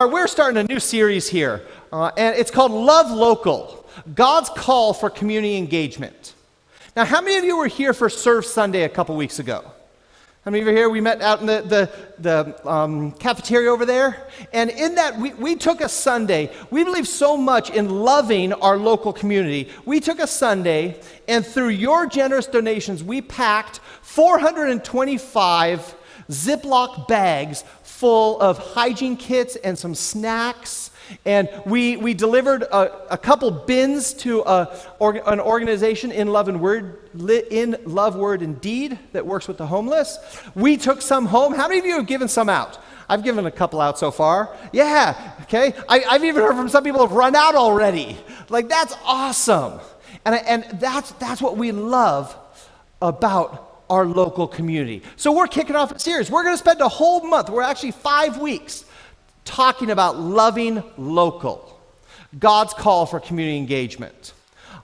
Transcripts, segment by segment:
We're starting a new series here, and it's called Love Local, God's Call for Community Engagement. Now, how many of you were here for Serve Sunday a couple weeks ago? How many of you are here? We met out in the cafeteria over there, and in that, we took a Sunday. We believe so much in loving our local community. We took a Sunday, and through your generous donations, we packed 425 Ziploc bags full of hygiene kits and some snacks, and we delivered a couple bins to an organization in Love Word and Deed that works with the homeless. We took some home. How many of you have given some out? I've given a couple out so far. Yeah, okay. I've even heard from some people who've run out already. Like, that's awesome. And that's what we love about our local community. So we're kicking off a series. We're going to spend a whole month, we're actually 5 weeks, talking about loving local, God's call for community engagement.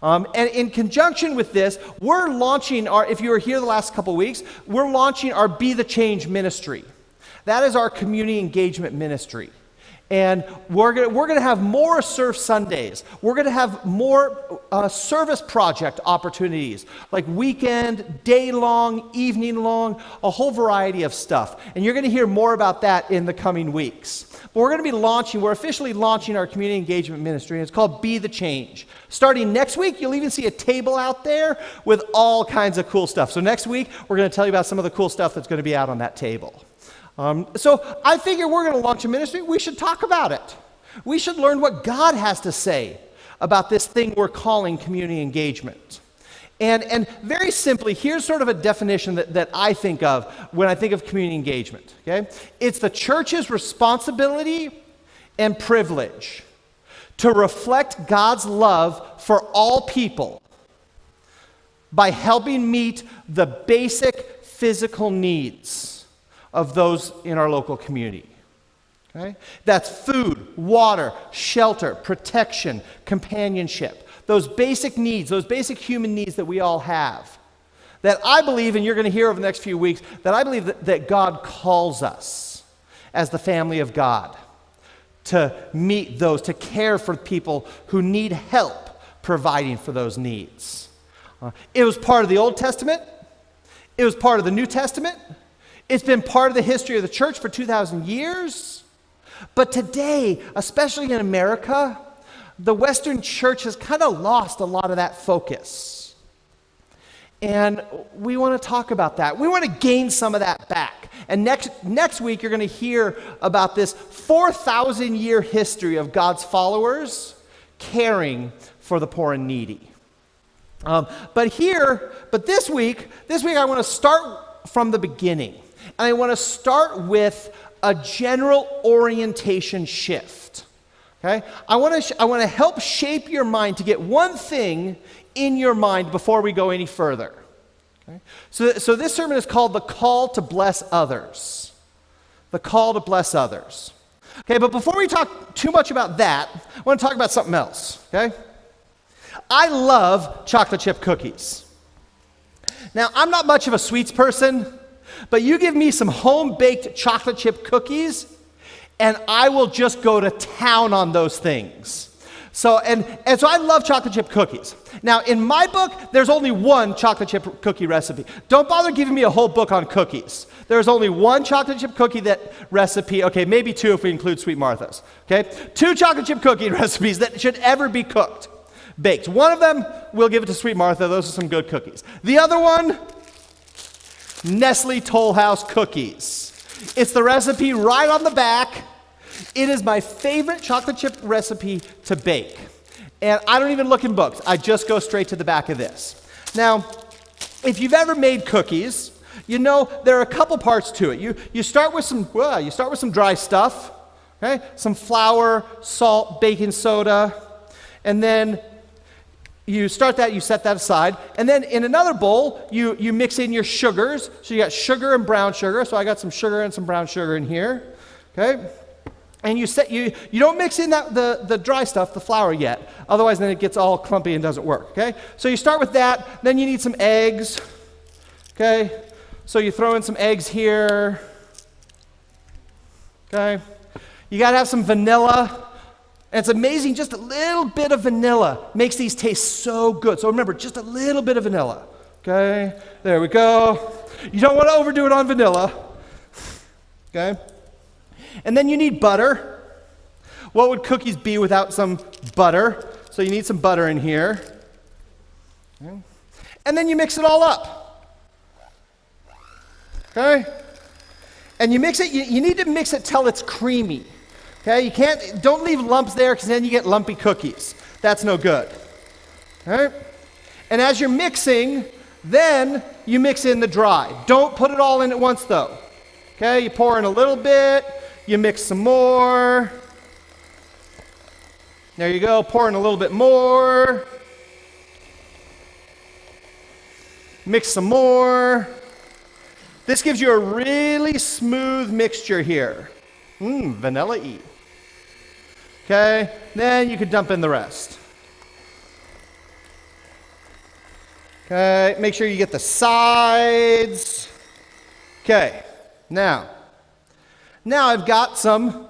And in conjunction with this, we're launching if you were here the last couple weeks, we're launching our Be the Change ministry. That is our community engagement ministry. And we're going to have more Serve Sundays. We're going to have more service project opportunities, like weekend, day-long, evening-long, a whole variety of stuff. And you're going to hear more about that in the coming weeks. But we're going to be we're officially launching our community engagement ministry, and it's called Be the Change. Starting next week, you'll even see a table out there with all kinds of cool stuff. So next week, we're going to tell you about some of the cool stuff that's going to be out on that table. So I figure we're going to launch a ministry. We should talk about it. We should learn what God has to say about this thing we're calling community engagement. And very simply, here's sort of a definition that I think of when I think of community engagement. Okay? It's the church's responsibility and privilege to reflect God's love for all people by helping meet the basic physical needs of those in our local community. Okay? That's food, water, shelter, protection, companionship. Those basic needs, those basic human needs that we all have. That I believe, and you're going to hear over the next few weeks, that I believe that God calls us as the family of God to meet those, to care for people who need help providing for those needs. It was part of the Old Testament. It was part of the New Testament. It's been part of the history of the church for 2,000 years. But today, especially in America, the Western church has kind of lost a lot of that focus. And we want to talk about that. We want to gain some of that back. And next week, you're going to hear about this 4,000-year history of God's followers caring for the poor and needy. But this week I want to start from the beginning. And I want to start with a general orientation shift. Okay? I want to help shape your mind to get one thing in your mind before we go any further. Okay? So this sermon is called The Call to Bless Others. The Call to Bless Others. Okay, but before we talk too much about that, I want to talk about something else. Okay? I love chocolate chip cookies. Now, I'm not much of a sweets person, but you give me some home-baked chocolate chip cookies, and I will just go to town on those things. So I love chocolate chip cookies. Now, in my book, there's only one chocolate chip cookie recipe. Don't bother giving me a whole book on cookies. There's only one chocolate chip cookie recipe. Okay, maybe two if we include Sweet Martha's. Okay, 2 chocolate chip cookie recipes that should ever be baked. One of them, we'll give it to Sweet Martha. Those are some good cookies. The other one, Nestle Toll House cookies. It's the recipe right on the back. It is my favorite chocolate chip recipe to bake. And I don't even look in books. I just go straight to the back of this. Now, if you've ever made cookies, you know there are a couple parts to it. You start with some dry stuff, okay? Some flour, salt, baking soda, and then you start that, you set that aside, and then in another bowl, you mix in your sugars. So you got sugar and brown sugar. So I got some sugar and some brown sugar in here, okay? And you don't mix in the dry stuff, the flour yet. Otherwise, then it gets all clumpy and doesn't work, okay? So you start with that. Then you need some eggs, okay? So you throw in some eggs here, okay? You got to have some vanilla. And it's amazing, just a little bit of vanilla makes these taste so good. So remember, just a little bit of vanilla. Okay, there we go. You don't want to overdo it on vanilla. Okay, and then you need butter. What would cookies be without some butter? So you need some butter in here. Okay. And then you mix it all up. Okay, and you mix it, you need to mix it till it's creamy. Okay, don't leave lumps there because then you get lumpy cookies. That's no good. All right? And as you're mixing, then you mix in the dry. Don't put it all in at once though. Okay, you pour in a little bit, you mix some more. There you go, pour in a little bit more. Mix some more. This gives you a really smooth mixture here. Vanilla-y. Okay, then you can dump in the rest. Okay, make sure you get the sides. Okay, now I've got some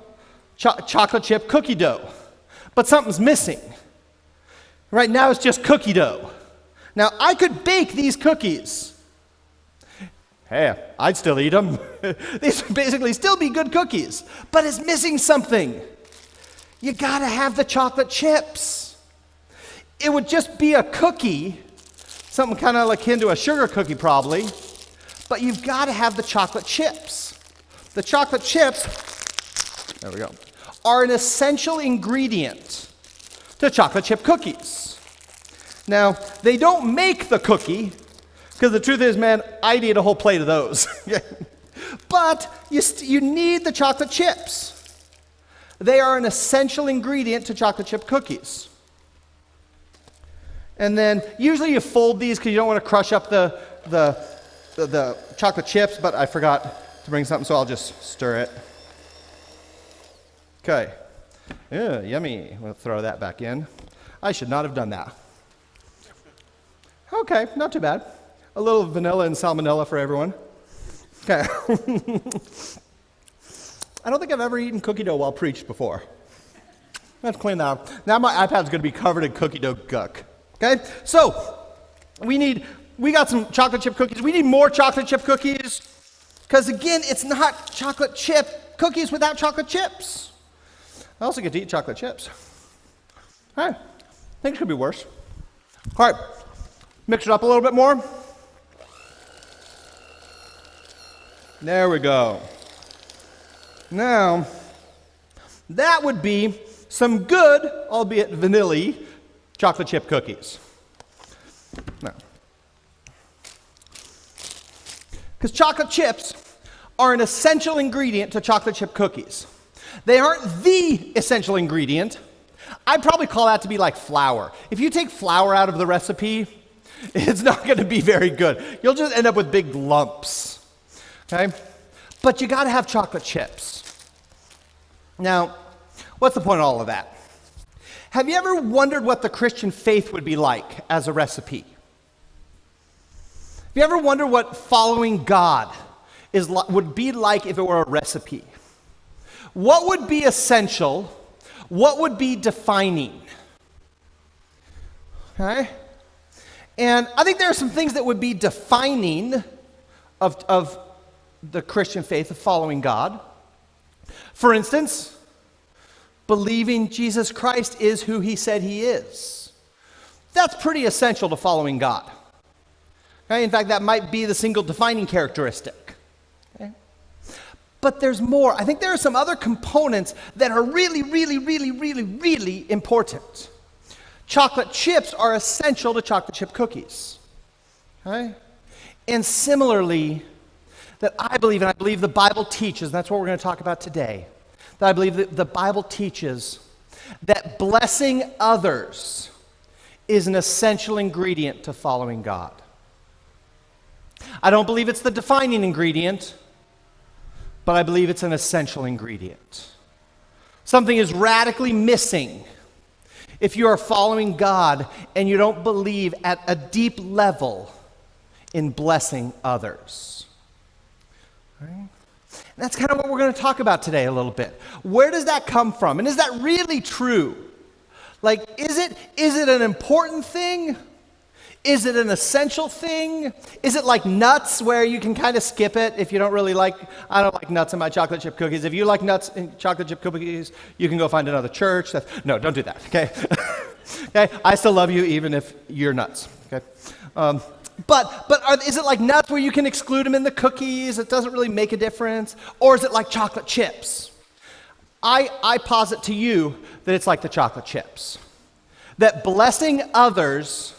chocolate chip cookie dough, but something's missing. Right now it's just cookie dough. Now I could bake these cookies. Hey, I'd still eat them. These would basically still be good cookies, but it's missing something. You gotta have the chocolate chips. It would just be a cookie, something kind of akin to a sugar cookie probably, but you've gotta have the chocolate chips. The chocolate chips, there we go, are an essential ingredient to chocolate chip cookies. Now, they don't make the cookie, because the truth is, man, I'd eat a whole plate of those. But you need the chocolate chips. They are an essential ingredient to chocolate chip cookies. And then usually you fold these because you don't want to crush up the chocolate chips, but I forgot to bring something, so I'll just stir it. Okay. Yeah, yummy. We'll throw that back in. I should not have done that. Okay, not too bad. A little vanilla and salmonella for everyone. Okay. I don't think I've ever eaten cookie dough while preached before. Let's clean that up. Now my iPad's going to be covered in cookie dough guck. Okay? So, we got some chocolate chip cookies. We need more chocolate chip cookies. Because again, it's not chocolate chip cookies without chocolate chips. I also get to eat chocolate chips. All right. Things could be worse. All right. Mix it up a little bit more. There we go. Now, that would be some good, albeit vanilla-y, chocolate chip cookies. Now, because chocolate chips are an essential ingredient to chocolate chip cookies. They aren't the essential ingredient. I'd probably call that to be like flour. If you take flour out of the recipe, it's not going to be very good. You'll just end up with big lumps. Okay? But you got to have chocolate chips. Now, what's the point of all of that? Have you ever wondered what the Christian faith would be like as a recipe? Have you ever wondered what following God would be like if it were a recipe? What would be essential? What would be defining? Okay? And I think there are some things that would be defining of the Christian faith of following God. For instance, believing Jesus Christ is who he said he is. That's pretty essential to following God. Okay? In fact, that might be the single defining characteristic. Okay? But there's more. I think there are some other components that are really, really, really, really, really important. Chocolate chips are essential to chocolate chip cookies. Okay? And similarly, that I believe, and I believe the Bible teaches, and that's what we're going to talk about today, that I believe that the Bible teaches that blessing others is an essential ingredient to following God. I don't believe it's the defining ingredient, but I believe it's an essential ingredient. Something is radically missing if you are following God and you don't believe at a deep level in blessing others. Right? And that's kind of what we're going to talk about today a little bit. Where does that come from? And is that really true? Like, is it an important thing? Is it an essential thing? Is it like nuts where you can kind of skip it if you don't really like, I don't like nuts in my chocolate chip cookies. If you like nuts in chocolate chip cookies, you can go find another church. No, don't do that, okay? Okay, I still love you even if you're nuts, okay? Is it like nuts where you can exclude them in the cookies? It doesn't really make a difference? Or is it like chocolate chips? I posit to you that it's like the chocolate chips. That blessing others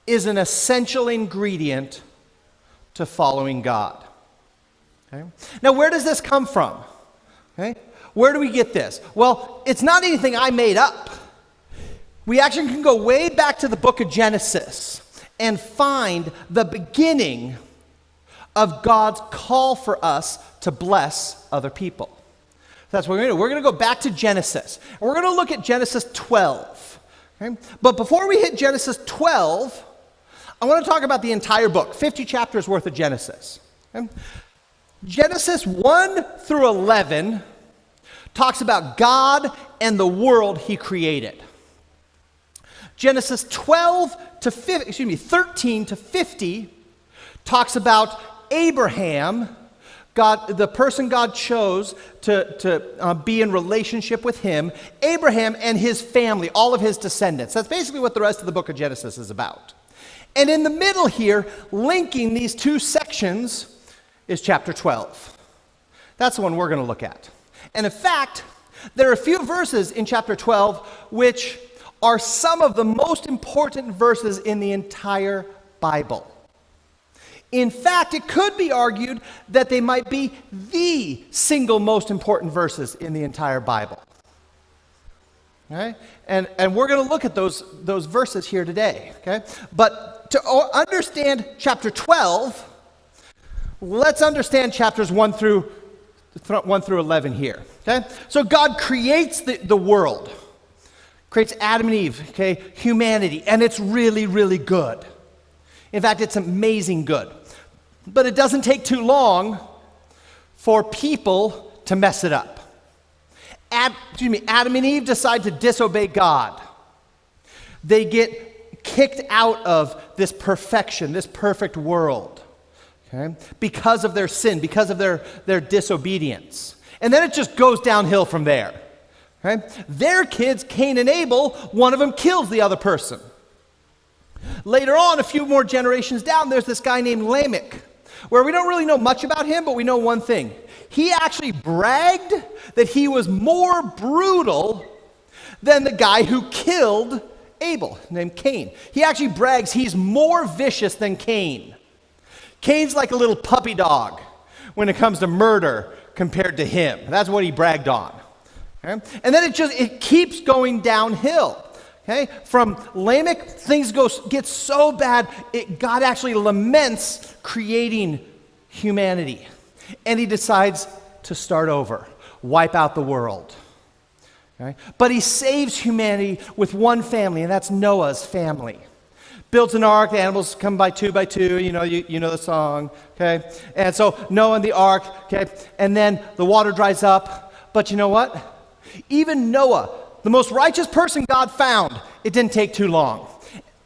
is an essential ingredient to following God. Okay? Now, where does this come from? Okay? Where do we get this? Well, it's not anything I made up. We actually can go way back to the book of Genesis and find the beginning of God's call for us to bless other people. That's what we're going to do. We're going to go back to Genesis. And we're going to look at Genesis 12. Okay? But before we hit Genesis 12, I want to talk about the entire book, 50 chapters worth of Genesis. Okay? Genesis 1 through 11 talks about God and the world he created. Genesis 13 to 50 talks about Abraham, God, the person God chose to be in relationship with him, Abraham and his family, all of his descendants. That's basically what the rest of the book of Genesis is about. And in the middle here, linking these two sections, is chapter 12. That's the one we're going to look at. And in fact, there are a few verses in chapter 12 which are some of the most important verses in the entire Bible. In fact, it could be argued that they might be the single most important verses in the entire Bible. Okay? And we're going to look at those verses here today. Okay? But to understand chapter 12, let's understand chapters 1 through 11 here. Okay? So God creates the world. Creates Adam and Eve, okay, humanity, and it's really, really good. In fact, it's amazing good. But it doesn't take too long for people to mess it up. Adam and Eve decide to disobey God. They get kicked out of this perfection, this perfect world, okay, because of their sin, because of their disobedience. And then it just goes downhill from there. Okay? Their kids, Cain and Abel, one of them kills the other person. Later on, a few more generations down, there's this guy named Lamech, where we don't really know much about him, but we know one thing. He actually bragged that he was more brutal than the guy who killed Abel, named Cain. He actually brags he's more vicious than Cain. Cain's like a little puppy dog when it comes to murder compared to him. That's what he bragged on. Okay? And then it keeps going downhill. Okay? From Lamech, things get so bad, God actually laments creating humanity. And he decides to start over, wipe out the world. Okay? But he saves humanity with one family, and that's Noah's family. Builds an ark, the animals come by two, you know the song, okay? And so Noah and the ark, okay? And then the water dries up, but you know what? Even Noah, the most righteous person God found, it didn't take too long.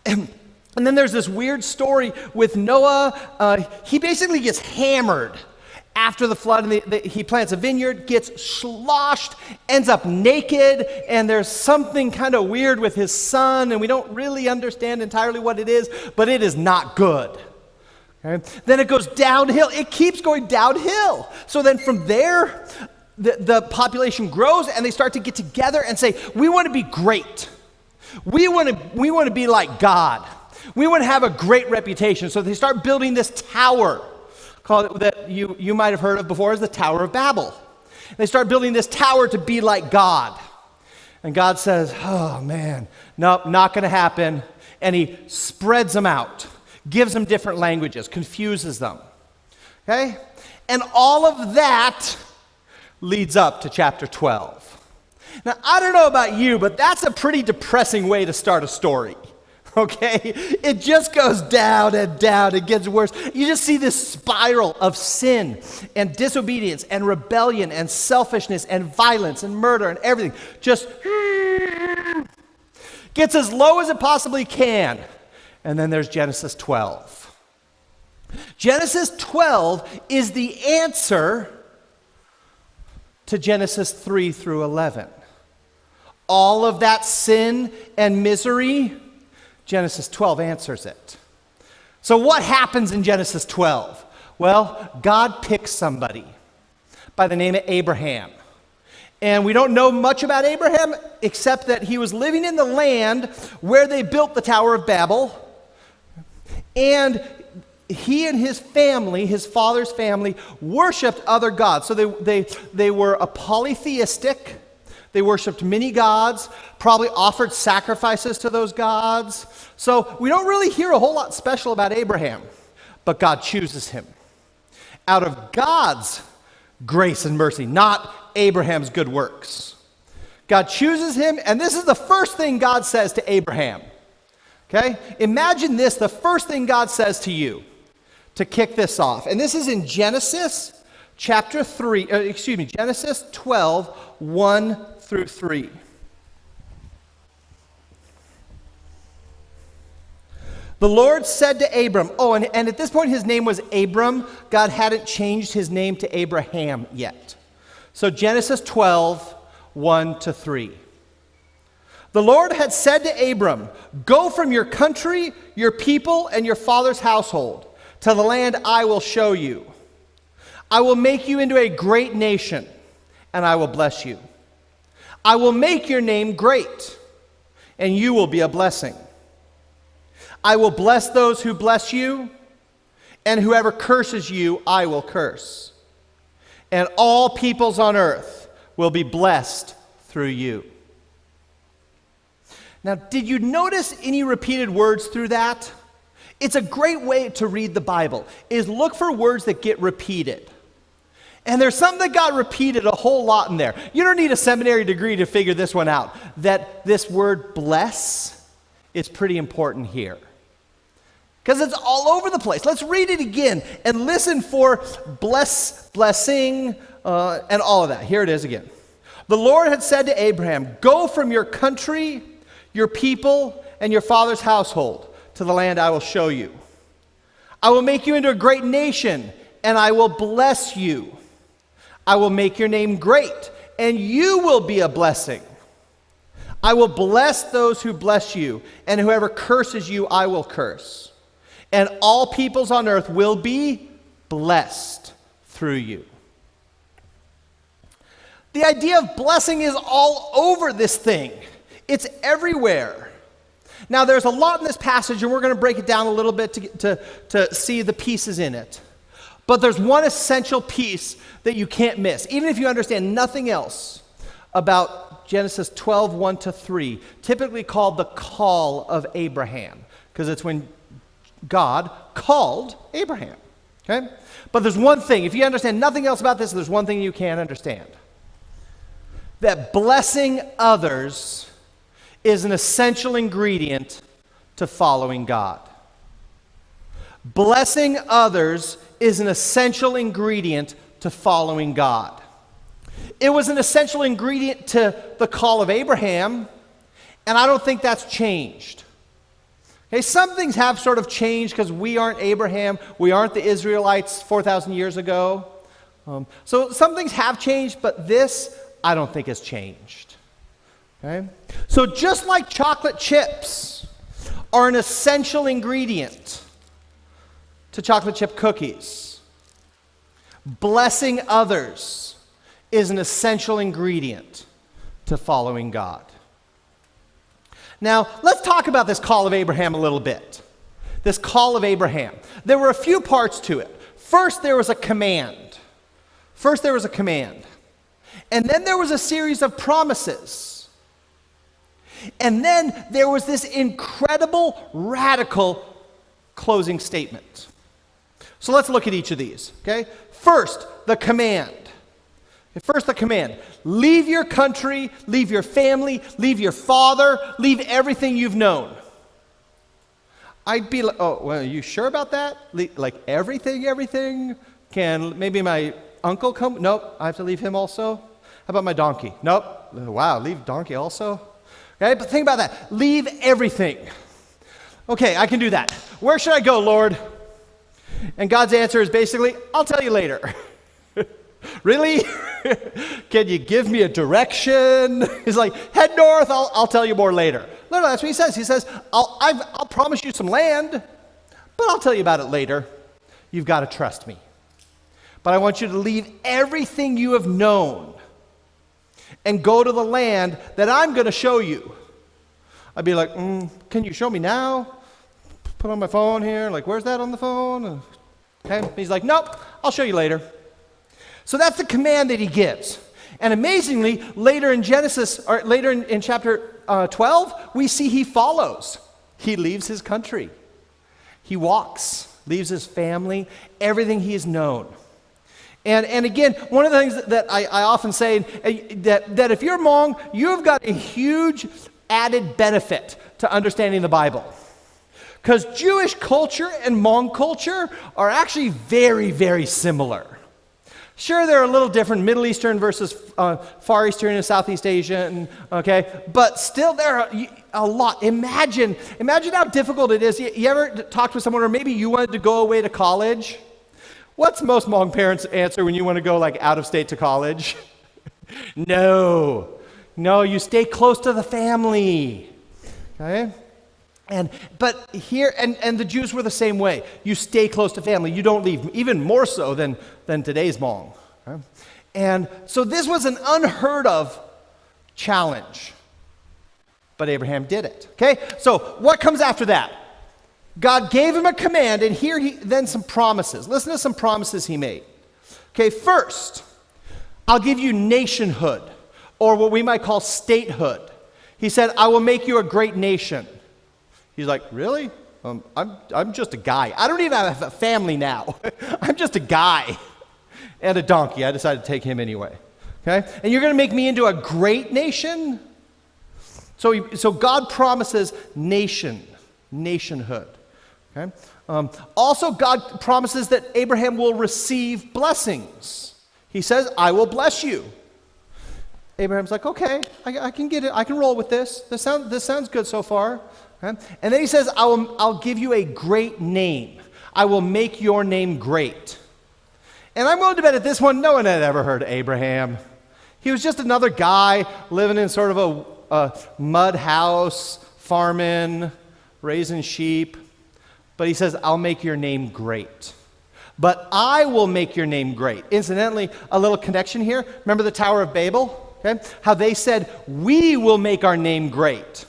And then there's this weird story with Noah. He basically gets hammered after the flood, and he plants a vineyard, gets sloshed, ends up naked, and there's something kind of weird with his son, and we don't really understand entirely what it is, but it is not good. Okay? Then it goes downhill. It keeps going downhill. So then from there, the population grows, and they start to get together and say, we want to be great. We want to be like God. We want to have a great reputation. So they start building this tower called, that you might have heard of before, as the Tower of Babel. They start building this tower to be like God. And God says, oh man, nope, not going to happen. And he spreads them out, gives them different languages, confuses them. Okay? And all of that leads up to chapter 12. Now, I don't know about you, but that's a pretty depressing way to start a story. Okay? It just goes down and down. It gets worse. You just see this spiral of sin and disobedience and rebellion and selfishness and violence and murder and everything. Just gets as low as it possibly can. And then there's Genesis 12. Genesis 12 is the answer to Genesis 3 through 11. All of that sin and misery, Genesis 12 answers it. So what happens in Genesis 12? Well, God picks somebody by the name of Abraham. And we don't know much about Abraham except that he was living in the land where they built the Tower of Babel. And he and his family, his father's family, worshiped other gods. So they were a polytheistic. They worshiped many gods, probably offered sacrifices to those gods. So we don't really hear a whole lot special about Abraham, but God chooses him out of God's grace and mercy, not Abraham's good works. God chooses him, and this is the first thing God says to Abraham. Okay? Imagine this, the first thing God says to you to kick this off. And this is in Genesis chapter 3, Genesis 12, 1 through 3. The Lord said to Abram, and at this point his name was Abram. God hadn't changed his name to Abraham yet. So Genesis 12, 1 to 3. The Lord had said to Abram, "Go from your country, your people, and your father's household to the land I will show you. I will make you into a great nation, and I will bless you. I will make your name great, and you will be a blessing. I will bless those who bless you, and whoever curses you, I will curse. And all peoples on earth will be blessed through you." Now, did you notice any repeated words through that? It's a great way to read the Bible, is look for words that get repeated. And there's something that got repeated a whole lot in there. You don't need a seminary degree to figure this one out, that this word bless is pretty important here. Because it's all over the place. Let's read it again and listen for blessing, and all of that. Here it is again. The Lord had said to Abraham, "Go from your country, your people, and your father's household to the land I will show you. I will make you into a great nation, and I will bless you. I will make your name great, and you will be a blessing. I will bless those who bless you, and whoever curses you, I will curse. And all peoples on earth will be blessed through you." The idea of blessing is all over this thing. It's everywhere. Now, there's a lot in this passage, and we're going to break it down a little bit to see the pieces in it. But there's one essential piece that you can't miss, even if you understand nothing else about Genesis 12, 1 to 3, typically called the call of Abraham, because it's when God called Abraham. Okay? But there's one thing, if you understand nothing else about this, there's one thing you can't understand. That blessing others is an essential ingredient to following God. Blessing others is an essential ingredient to following God. It was an essential ingredient to the call of Abraham, and I don't think that's changed. Okay, some things have sort of changed because we aren't Abraham, we aren't the Israelites 4,000 years ago. So some things have changed, but this I don't think has changed. Okay? So just like chocolate chips are an essential ingredient to chocolate chip cookies, blessing others is an essential ingredient to following God. Now, let's talk about this call of Abraham a little bit. This call of Abraham. There were a few parts to it. First, there was a command. And then there was a series of promises. And then there was this incredible, radical closing statement. So let's look at each of these, okay? First, the command. Leave your country, leave your family, leave your father, leave everything you've known. I'd be like, oh, well, are you sure about that? Like everything? Can maybe my uncle come? Nope, I have to leave him also. How about my donkey? Nope. Wow, leave donkey also? Okay, but think about that. Leave everything. Okay, I can do that. Where should I go, Lord? And God's answer is basically, I'll tell you later. Really? Can you give me a direction? He's like, head north, I'll tell you more later. No, that's what he says. He says, I'll promise you some land, but I'll tell you about it later. You've got to trust me. But I want you to leave everything you have known and go to the land that I'm going to show you. I'd be like, can you show me now? Put on my phone here. Like, where's that on the phone? Okay. He's like, nope, I'll show you later. So that's the command that he gives. And amazingly, later in Genesis, or later in chapter 12, we see he follows. He leaves his country. He walks, leaves his family, everything he has known. And again, one of the things that I often say, that if you're Hmong, you've got a huge added benefit to understanding the Bible. Because Jewish culture and Hmong culture are actually very, very similar. Sure, they're a little different, Middle Eastern versus Far Eastern and Southeast Asian, okay? But still, they're a lot. Imagine how difficult it is. You ever talked with someone, or maybe you wanted to go away to college? What's most Hmong parents' answer when you want to go like out of state to college? No, you stay close to the family, okay? But here, and the Jews were the same way. You stay close to family. You don't leave, even more so than today's Hmong. Okay? And so this was an unheard of challenge. But Abraham did it. Okay? So what comes after that? God gave him a command, and then some promises. Listen to some promises he made. Okay, first, I'll give you nationhood, or what we might call statehood. He said, I will make you a great nation. He's like, really? I'm just a guy. I don't even have a family now. I'm just a guy. And a donkey. I decided to take him anyway. Okay? And you're going to make me into a great nation? So God promises nationhood. Okay? Also, God promises that Abraham will receive blessings. He says, I will bless you. Abraham's like, okay, I can get it. I can roll with this. This sounds good so far. Okay? And then he says, I'll give you a great name. I will make your name great. And I'm willing to bet at this one, no one had ever heard of Abraham. He was just another guy living in sort of a mud house, farming, raising sheep. But he says, I'll make your name great. But I will make your name great. Incidentally, a little connection here. Remember the Tower of Babel? Okay? How they said, we will make our name great.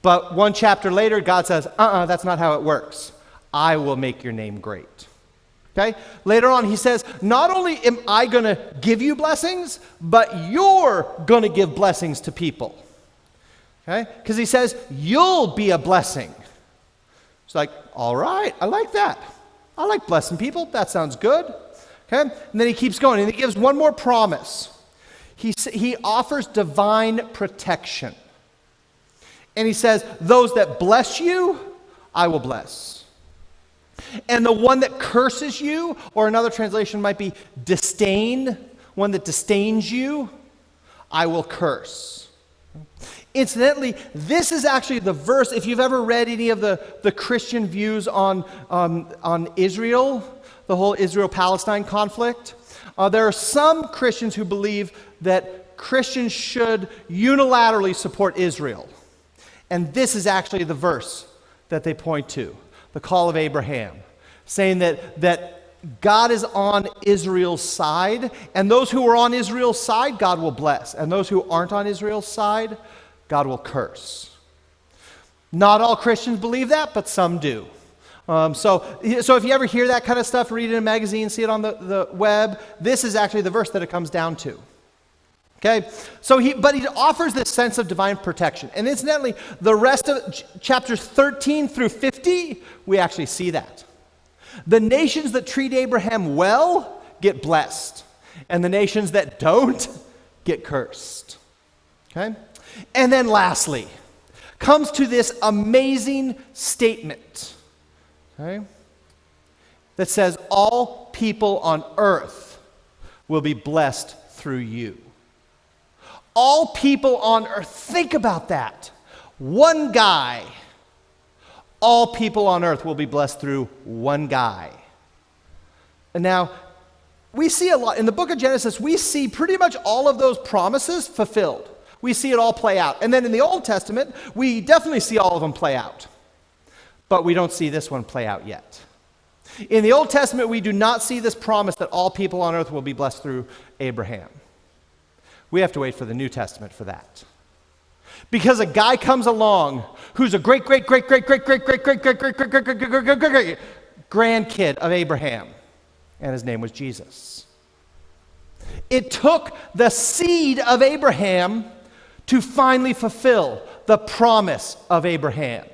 But one chapter later, God says, that's not how it works. I will make your name great. Okay? Later on, he says, not only am I going to give you blessings, but you're going to give blessings to people. Okay? Because he says, you'll be a blessing. It's like, all right, I like that. I like blessing people. That sounds good. Okay? And then he keeps going, and he gives one more promise. He offers divine protection. And he says, those that bless you, I will bless. And the one that curses you, or another translation might be disdain, one that disdains you, I will curse. Incidentally, this is actually the verse, if you've ever read any of the Christian views on Israel, the whole Israel-Palestine conflict, there are some Christians who believe that Christians should unilaterally support Israel. And this is actually the verse that they point to, the call of Abraham, saying that God is on Israel's side, and those who are on Israel's side, God will bless, and those who aren't on Israel's side, God will curse. Not all Christians believe that, but some do. So if you ever hear that kind of stuff, read it in a magazine, see it on the web, this is actually the verse that it comes down to. Okay, but he offers this sense of divine protection. And incidentally, the rest of chapters 13 through 50, we actually see that. The nations that treat Abraham well get blessed, and the nations that don't get cursed. Okay? And then lastly, comes to this amazing statement, okay, that says, all people on earth will be blessed through you. All people on earth. Think about that. One guy. All people on earth will be blessed through one guy. And now, we see a lot, in the book of Genesis, we see pretty much all of those promises fulfilled. We see it all play out. And then in the Old Testament, we definitely see all of them play out. But we don't see this one play out yet. In the Old Testament, we do not see this promise that all people on earth will be blessed through Abraham. We have to wait for the New Testament for that. Because a guy comes along who's a great grandkid of Abraham, and his name was Jesus. It took the seed of Abraham to finally fulfill the promise of Abraham.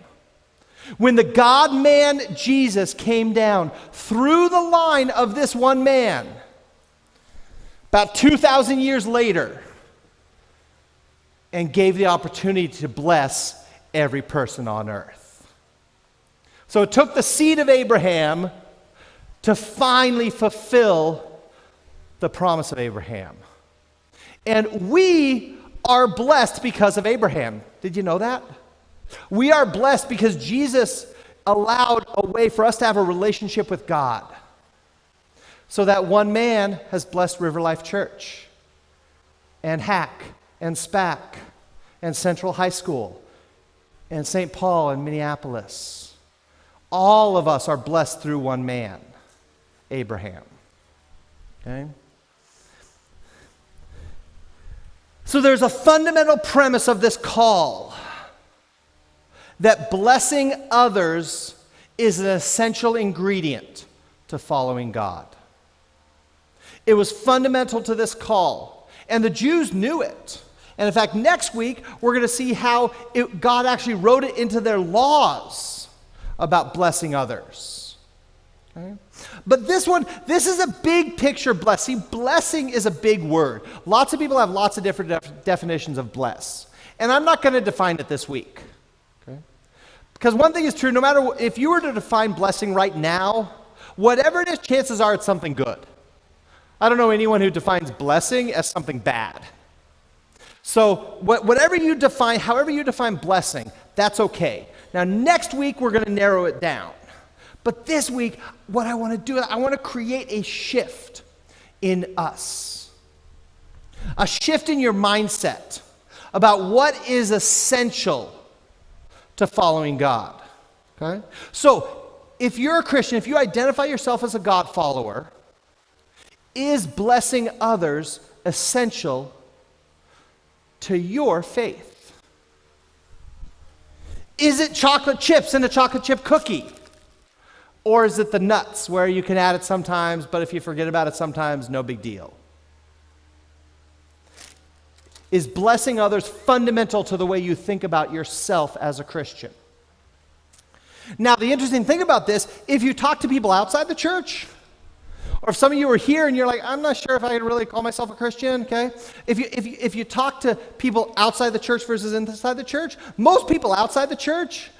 When the God-man Jesus came down through the line of this one man, about 2,000 years later, and gave the opportunity to bless every person on earth. So it took the seed of Abraham to finally fulfill the promise of Abraham. And we are blessed because of Abraham. Did you know that? We are blessed because Jesus allowed a way for us to have a relationship with God. So that one man has blessed RiverLife Church and Hack and SPAC and Central High School and St. Paul and Minneapolis. All of us are blessed through one man, Abraham. Okay? So there's a fundamental premise of this call that blessing others is an essential ingredient to following God. It was fundamental to this call, and the Jews knew it. And in fact, next week, we're going to see how God actually wrote it into their laws about blessing others. Okay? But this is a big picture blessing. Blessing is a big word. Lots of people have lots of different definitions of bless. And I'm not going to define it this week. Okay? Because one thing is true, no matter if you were to define blessing right now, whatever it is, chances are it's something good. I don't know anyone who defines blessing as something bad. So whatever you define, however you define blessing, that's okay. Now next week we're going to narrow it down. But this week, what I want to do, I want to create a shift in us. A shift in your mindset about what is essential to following God. Okay? So if you're a Christian, if you identify yourself as a God follower, is blessing others essential to your faith? Is it chocolate chips and a chocolate chip cookie? Or is it the nuts where you can add it sometimes, but if you forget about it sometimes, no big deal? Is blessing others fundamental to the way you think about yourself as a Christian? Now, the interesting thing about this, if you talk to people outside the church, or if some of you are here and you're like, I'm not sure if I can really call myself a Christian, okay? If you talk to people outside the church versus inside the church, most people outside the church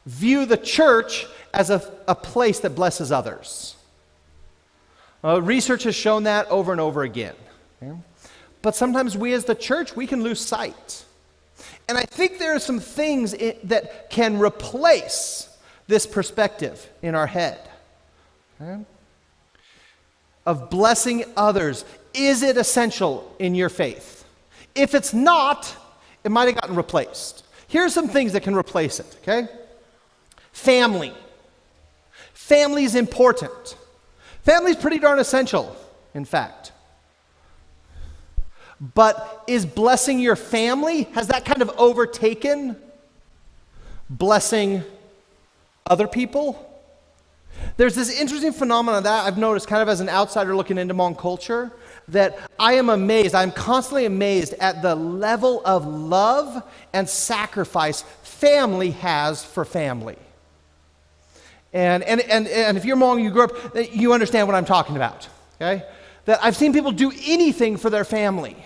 view the church as a place that blesses others. Research has shown that over and over again. Okay? But sometimes we as the church, we can lose sight. And I think there are some things that can replace this perspective in our head. Okay? Of blessing others. Is it essential in your faith? If it's not, it might have gotten replaced. Here are some things that can replace it, okay? Family. Family is important. Family is pretty darn essential, in fact. But is blessing your family, has that kind of overtaken blessing other people? There's this interesting phenomenon that I've noticed kind of as an outsider looking into Hmong culture, that I'm constantly amazed at the level of love and sacrifice family has for family. And if you're Hmong, you grew up, you understand what I'm talking about, okay? That I've seen people do anything for their family.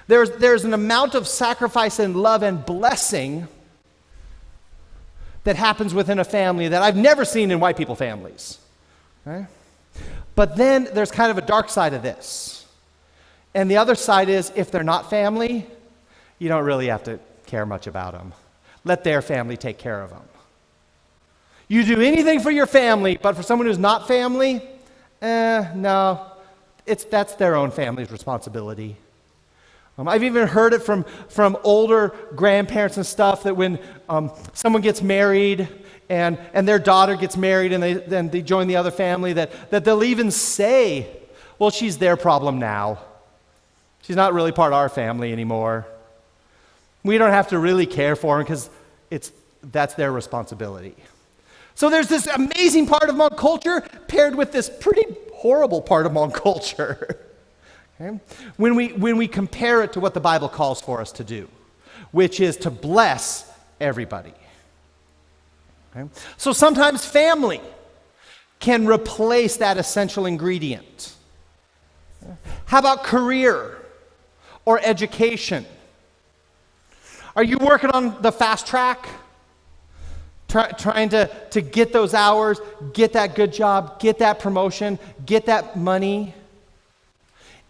There's an amount of sacrifice and love and blessing that happens within a family that I've never seen in white people families. Okay? But then there's kind of a dark side of this. And the other side is, if they're not family, you don't really have to care much about them. Let their family take care of them. You do anything for your family, but for someone who's not family, no, that's their own family's responsibility. I've even heard it from older grandparents and stuff that when someone gets married and their daughter gets married and then they join the other family, that they'll even say, well, she's their problem now. She's not really part of our family anymore. We don't have to really care for her because that's their responsibility. So there's this amazing part of Hmong culture paired with this pretty horrible part of Hmong culture. Okay? When we compare it to what the Bible calls for us to do, which is to bless everybody. Okay? So sometimes family can replace that essential ingredient. How about career or education? Are you working on the fast track? Trying to get those hours, get that good job, get that promotion, get that money.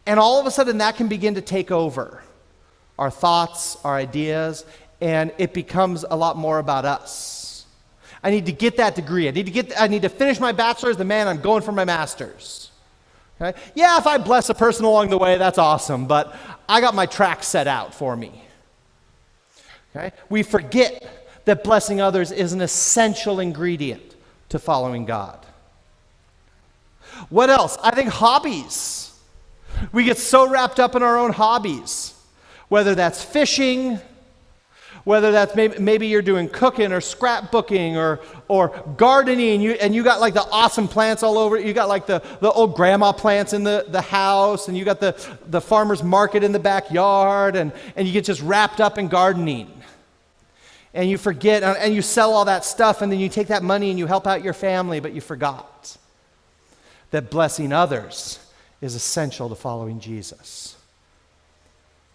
And all of a sudden that can begin to take over our thoughts, our ideas, and it becomes a lot more about us. I need to get that degree. I need to finish my bachelor's, then man, I'm going for my master's. Okay? Yeah, if I bless a person along the way, that's awesome, but I got my track set out for me. Okay? We forget that blessing others is an essential ingredient to following God. What else? I think hobbies. We get so wrapped up in our own hobbies, whether that's fishing, whether that's maybe you're doing cooking or scrapbooking or gardening, and you got like the awesome plants all over. You got like the old grandma plants in the house, and you got the farmer's market in the backyard, and you get just wrapped up in gardening. And you forget, and you sell all that stuff, and then you take that money and you help out your family, but you forgot that blessing others is essential to following Jesus.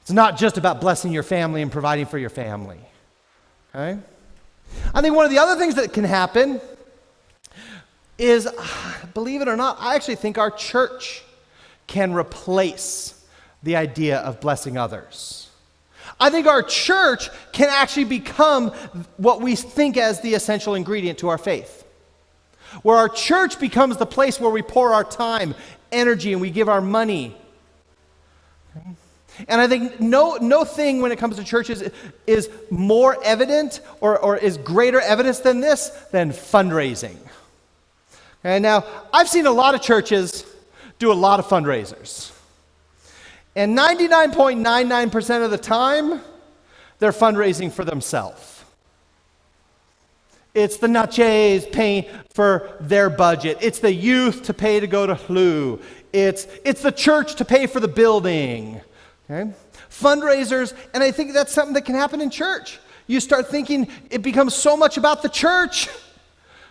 It's not just about blessing your family and providing for your family. Okay? I think one of the other things that can happen is, believe it or not, I actually think our church can replace the idea of blessing others. I think our church can actually become what we think as the essential ingredient to our faith. Where our church becomes the place where we pour our time, energy, and we give our money. Okay? And I think no thing when it comes to churches is more evident or is greater evidence than this, than fundraising. And now, I've seen a lot of churches do a lot of fundraisers. And 99.99% of the time, they're fundraising for themselves. It's the Natchez paying for their budget. It's the youth to pay to go to HLU. It's the church to pay for the building. Okay? Fundraisers, and I think that's something that can happen in church. You start thinking it becomes so much about the church,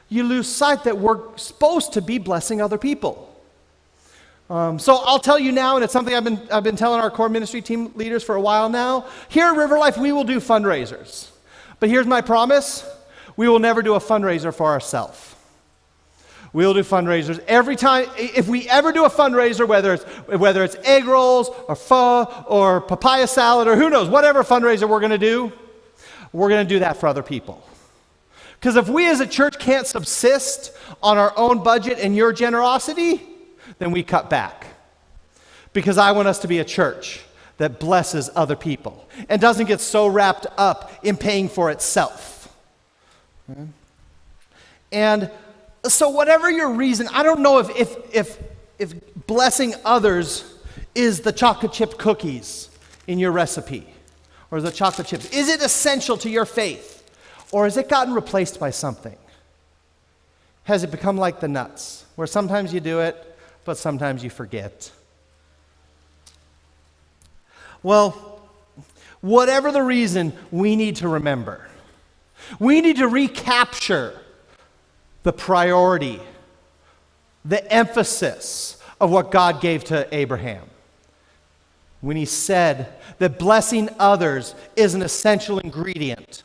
you lose sight that we're supposed to be blessing other people. So I'll tell you now, and it's something I've been telling our core ministry team leaders for a while now. Here at RiverLife, we will do fundraisers. But here's my promise. We will never do a fundraiser for ourselves. We'll do fundraisers every time. If we ever do a fundraiser, whether it's egg rolls or pho or papaya salad or who knows, whatever fundraiser we're going to do that for other people. Because if we as a church can't subsist on our own budget and your generosity, then we cut back. Because I want us to be a church that blesses other people and doesn't get so wrapped up in paying for itself. Okay? And so whatever your reason, I don't know if blessing others is the chocolate chip cookies in your recipe or the chocolate chips. Is it essential to your faith? Or has it gotten replaced by something? Has it become like the nuts, where sometimes you do it, but sometimes you forget? Well, whatever the reason, we need to remember. We need to recapture the priority, the emphasis of what God gave to Abraham when he said that blessing others is an essential ingredient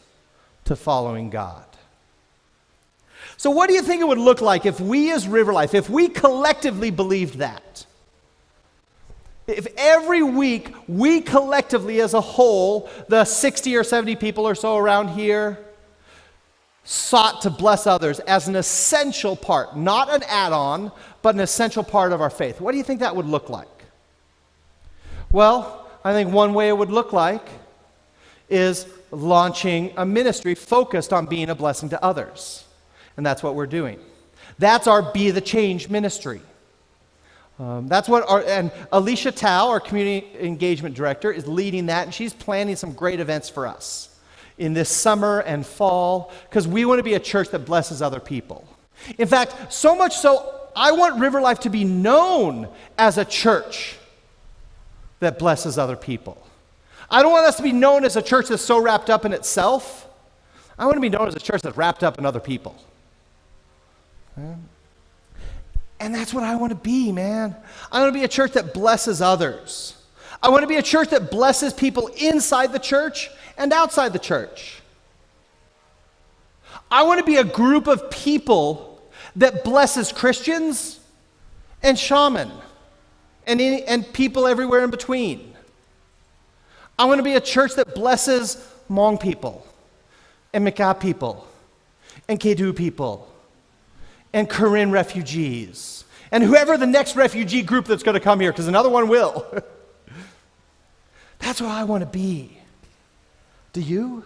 to following God. So what do you think it would look like if we as RiverLife, if we collectively believed that? If every week we collectively as a whole, the 60 or 70 people or so around here, sought to bless others as an essential part, not an add-on, but an essential part of our faith. What do you think that would look like? Well, I think one way it would look like is launching a ministry focused on being a blessing to others. And that's what we're doing. That's our Be the Change ministry. That's what and Alicia Tao, our community engagement director, is leading that, and she's planning some great events for us in this summer and fall, because we want to be a church that blesses other people. In fact, so much so, I want RiverLife to be known as a church that blesses other people. I don't want us to be known as a church that's so wrapped up in itself. I want to be known as a church that's wrapped up in other people. And that's what I want to be, man. I want to be a church that blesses others. I want to be a church that blesses people inside the church and outside the church. I want to be a group of people that blesses Christians and shaman and people everywhere in between. I want to be a church that blesses Hmong people and Mika people and Kedu people and Karen refugees, and whoever the next refugee group that's going to come here, because another one will. That's what I want to be. Do you?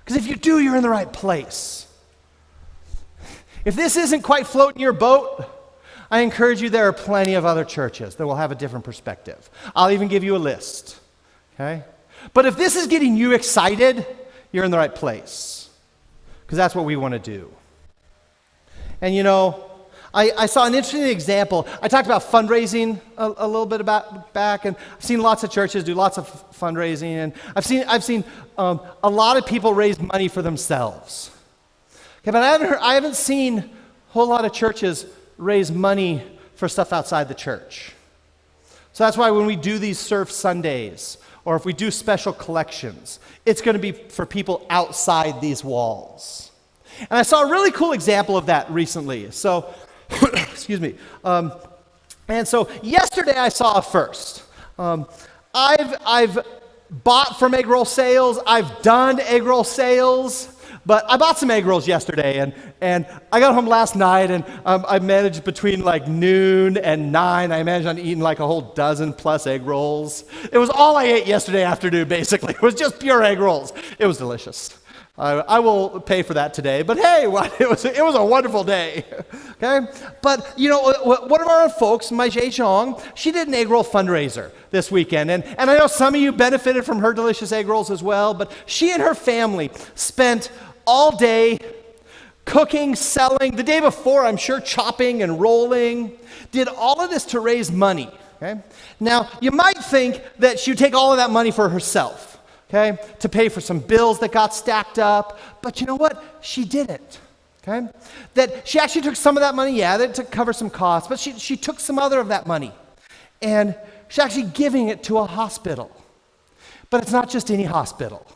Because if you do, you're in the right place. If this isn't quite floating your boat, I encourage you, there are plenty of other churches that will have a different perspective. I'll even give you a list, okay? But if this is getting you excited, you're in the right place, because that's what we want to do. And you know, I saw an interesting example. I talked about fundraising a little bit back, and I've seen lots of churches do lots of fundraising, and I've seen a lot of people raise money for themselves. Okay, but I haven't seen a whole lot of churches raise money for stuff outside the church. So that's why when we do these Surf Sundays, or if we do special collections, it's going to be for people outside these walls. And I saw a really cool example of that recently. So, excuse me. And so yesterday I saw a first. I've bought from egg roll sales. I've done egg roll sales. But I bought some egg rolls yesterday, and I got home last night, and I managed between like noon and 9, I managed on eating like a whole dozen plus egg rolls. It was all I ate yesterday afternoon, basically. It was just pure egg rolls. It was delicious. I will pay for that today, but hey, it was a wonderful day, okay? But, you know, one of our own folks, Mai Zhang, she did an egg roll fundraiser this weekend, and I know some of you benefited from her delicious egg rolls as well, but she and her family spent all day cooking, selling, the day before, I'm sure, chopping and rolling, did all of this to raise money, okay? Now, you might think that she would take all of that money for herself, okay, to pay for some bills that got stacked up. But you know what? She didn't, okay? That she actually took some of that money, to cover some costs, but she took some other of that money, and she's actually giving it to a hospital. But it's not just any hospital.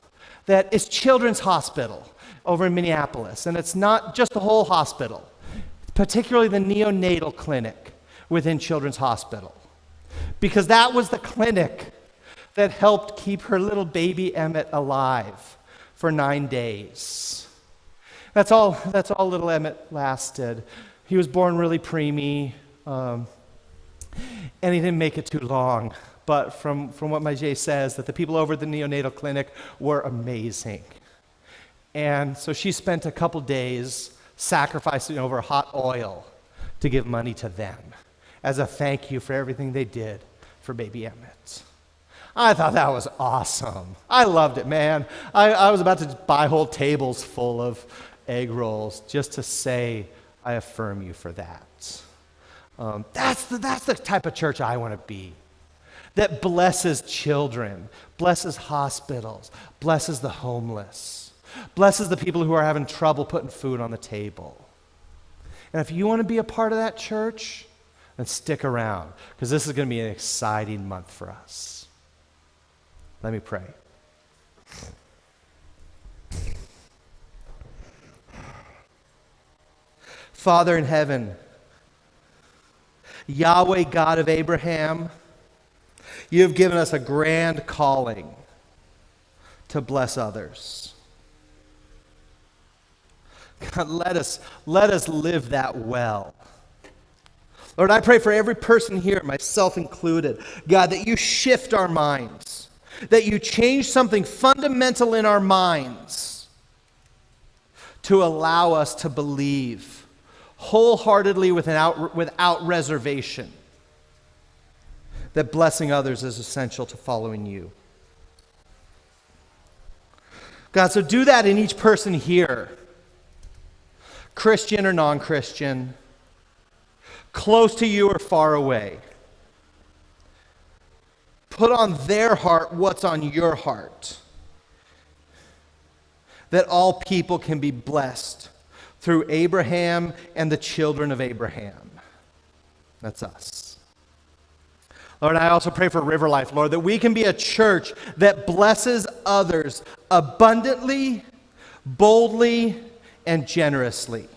That it's Children's Hospital over in Minneapolis, and it's not just the whole hospital, particularly the neonatal clinic within Children's Hospital, because that was the clinic that helped keep her little baby Emmett alive for 9 days. That's all little Emmett lasted. He was born really preemie, and he didn't make it too long. But from what my Jay says, that the people over at the neonatal clinic were amazing. And so she spent a couple days sacrificing over hot oil to give money to them as a thank you for everything they did for baby Emmett. I thought that was awesome. I loved it, man. I was about to buy whole tables full of egg rolls just to say I affirm you for that. That's the type of church I want to be, that blesses children, blesses hospitals, blesses the homeless, blesses the people who are having trouble putting food on the table. And if you want to be a part of that church, then stick around, because this is going to be an exciting month for us. Let me pray. Father in heaven, Yahweh, God of Abraham, you have given us a grand calling to bless others. God, let us live that well. Lord, I pray for every person here, myself included, God, that you shift our minds, that you change something fundamental in our minds to allow us to believe wholeheartedly without reservation that blessing others is essential to following you. God, so do that in each person here, Christian or non-Christian, close to you or far away. Put on their heart what's on your heart, that all people can be blessed through Abraham and the children of Abraham. That's us. Lord, I also pray for RiverLife, Lord, that we can be a church that blesses others abundantly, boldly, and generously.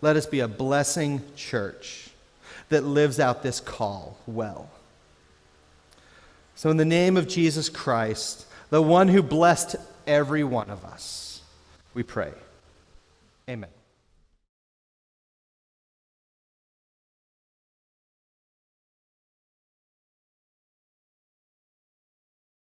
Let us be a blessing church that lives out this call well. So in the name of Jesus Christ, the one who blessed every one of us, we pray. Amen.